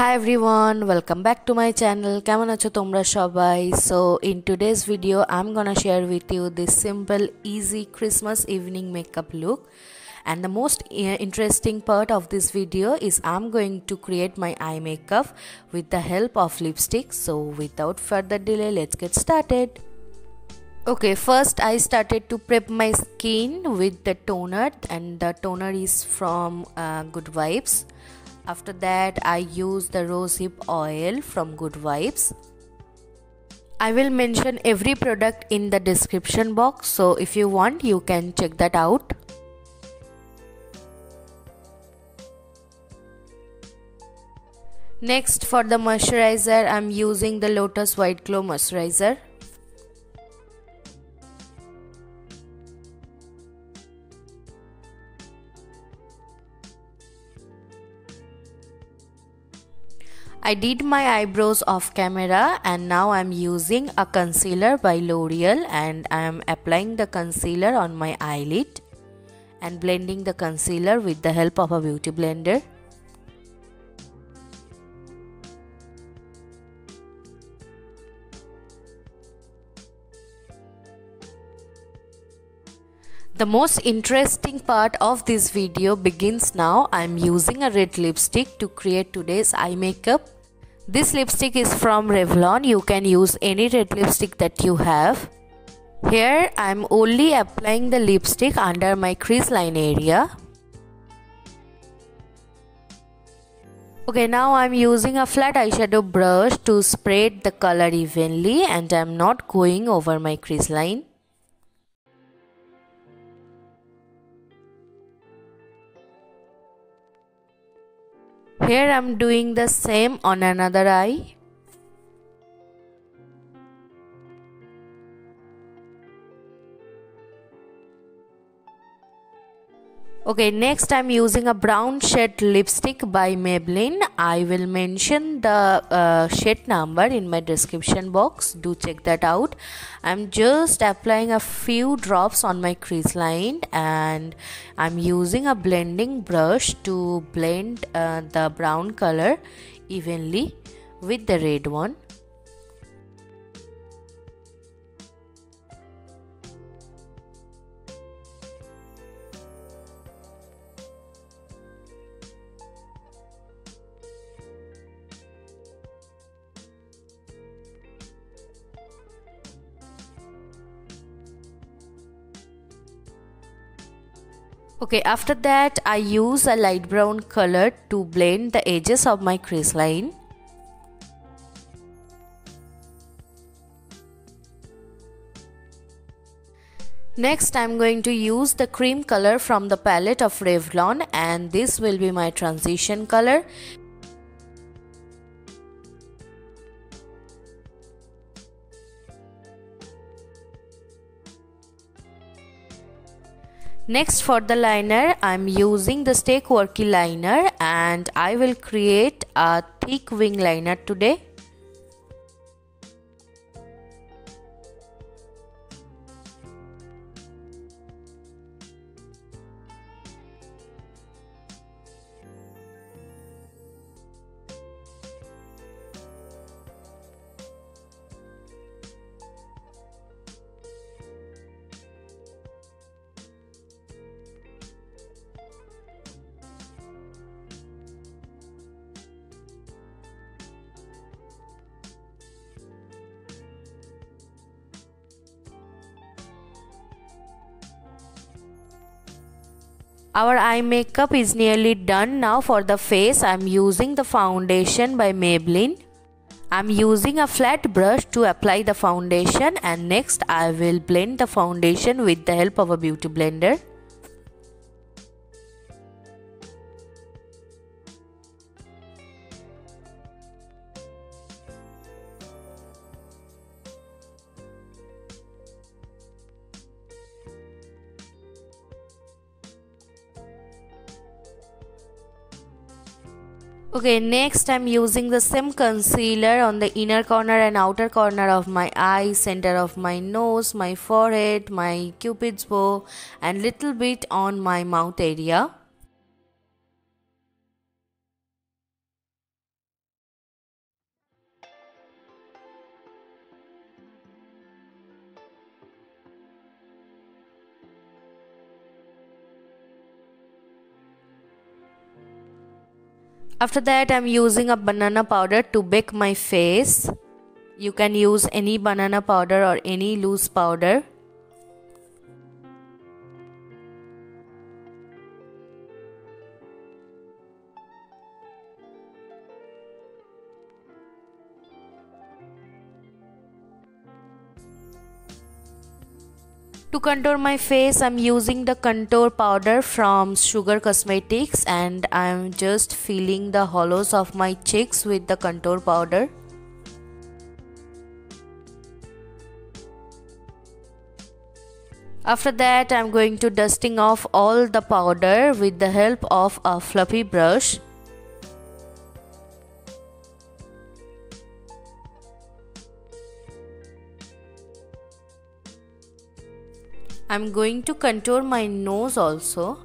Hi everyone, welcome back to my channel. কেমন আছো তোমরা সবাই? So in today's video I'm gonna share with you this simple easy Christmas evening makeup look, and the most interesting part of this video is I'm going to create my eye makeup with the help of lipstick. So without further delay, let's get started. Okay, first I started to prep my skin with the toner, and the toner is from Good Vibes. After that I use the Rosehip Oil from Good Vibes. I will mention every product in the description box, so if you want you can check that out. Next, for the moisturizer, I'm using the Lotus White Glow Moisturizer. I did my eyebrows off camera, and now I'm using a concealer by L'Oreal, and I'm applying the concealer on my eyelid and blending the concealer with the help of a beauty blender. The most interesting part of this video begins now. I'm using a red lipstick to create today's eye makeup. This lipstick is from Revlon. You can use any red lipstick that you have. Here I'm only applying the lipstick under my crease line area. Okay, now I'm using a flat eyeshadow brush to spread the color evenly, and I'm not going over my crease line. Here I'm doing the same on another eye. Okay, next I'm using a brown shade lipstick by Maybelline. I will mention the shade number in my description box. Do check that out. I'm just applying a few drops on my crease line, and I'm using a blending brush to blend the brown color evenly with the red one. Okay, after that I use a light brown color to blend the edges of my crease line. Next I'm going to use the cream color from the palette of Revlon, and this will be my transition color. Next, for the liner, I'm using the Stay Quirky liner, and I will create a thick wing liner today. Our eye makeup is nearly done. Now for the face, I'm using the foundation by Maybelline. I'm using a flat brush to apply the foundation, and next I will blend the foundation with the help of a beauty blender. Okay, next I'm using the same concealer on the inner corner and outer corner of my eye, center of my nose, my forehead, my cupid's bow, and little bit on my mouth area. After that, I'm using a banana powder to bake my face. You can use any banana powder or any loose powder. To contour my face, I'm using the contour powder from Sugar Cosmetics, and I'm just filling the hollows of my cheeks with the contour powder. After that, I'm going to dusting off all the powder with the help of a fluffy brush. I'm going to contour my nose also.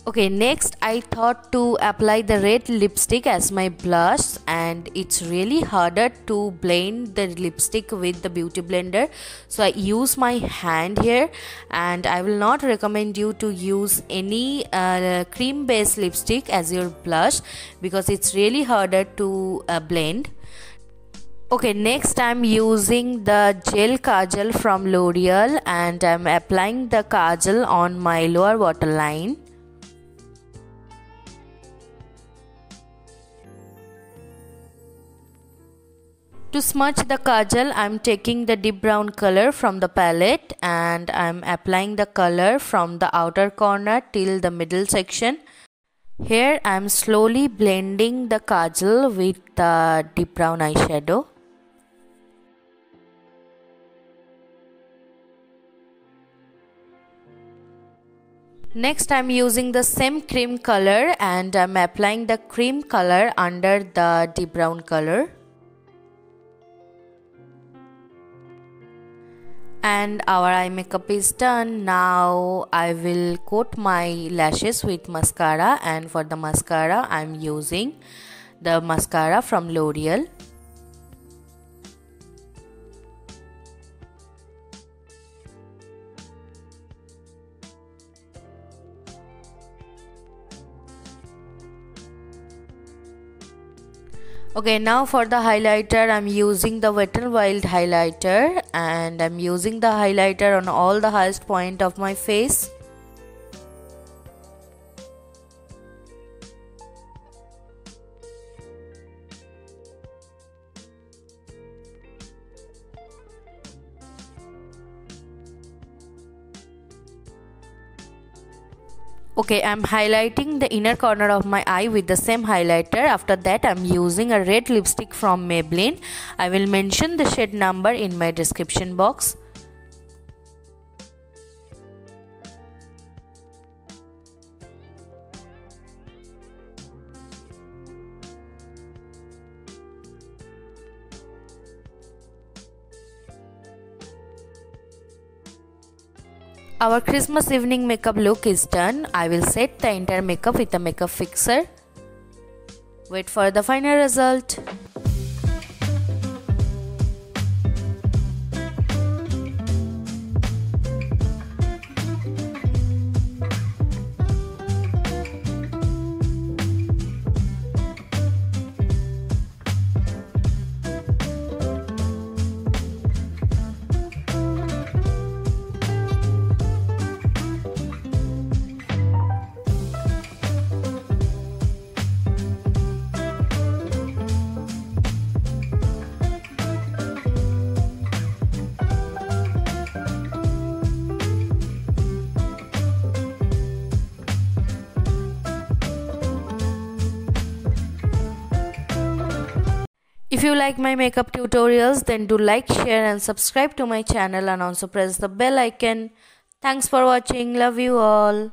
Okay, next I thought to apply the red lipstick as my blush, and it's really harder to blend the lipstick with the beauty blender, so I use my hand here, and I will not recommend you to use any cream based lipstick as your blush because it's really harder to blend. Okay, next I'm using the gel Kajal from L'Oreal, and I'm applying the Kajal on my lower waterline. To smudge the kajal, I'm taking the deep brown color from the palette and I'm applying the color from the outer corner till the middle section. Here I'm slowly blending the kajal with the deep brown eyeshadow. Next I'm using the same cream color and I'm applying the cream color under the deep brown color. And our eye makeup is done. Now I will coat my lashes with mascara, and for the mascara I'm using the mascara from L'Oreal. Okay, now for the highlighter, I'm using the Wet n Wild highlighter, and I'm using the highlighter on all the highest point of my face. Okay, I'm highlighting the inner corner of my eye with the same highlighter. After that, I'm using a red lipstick from Maybelline. I will mention the shade number in my description box. Our Christmas evening makeup look is done. I will set the entire makeup with a makeup fixer. Wait for the final result. If you like my makeup tutorials, then do like, share and subscribe to my channel, and also press the bell icon. Thanks for watching. Love you all.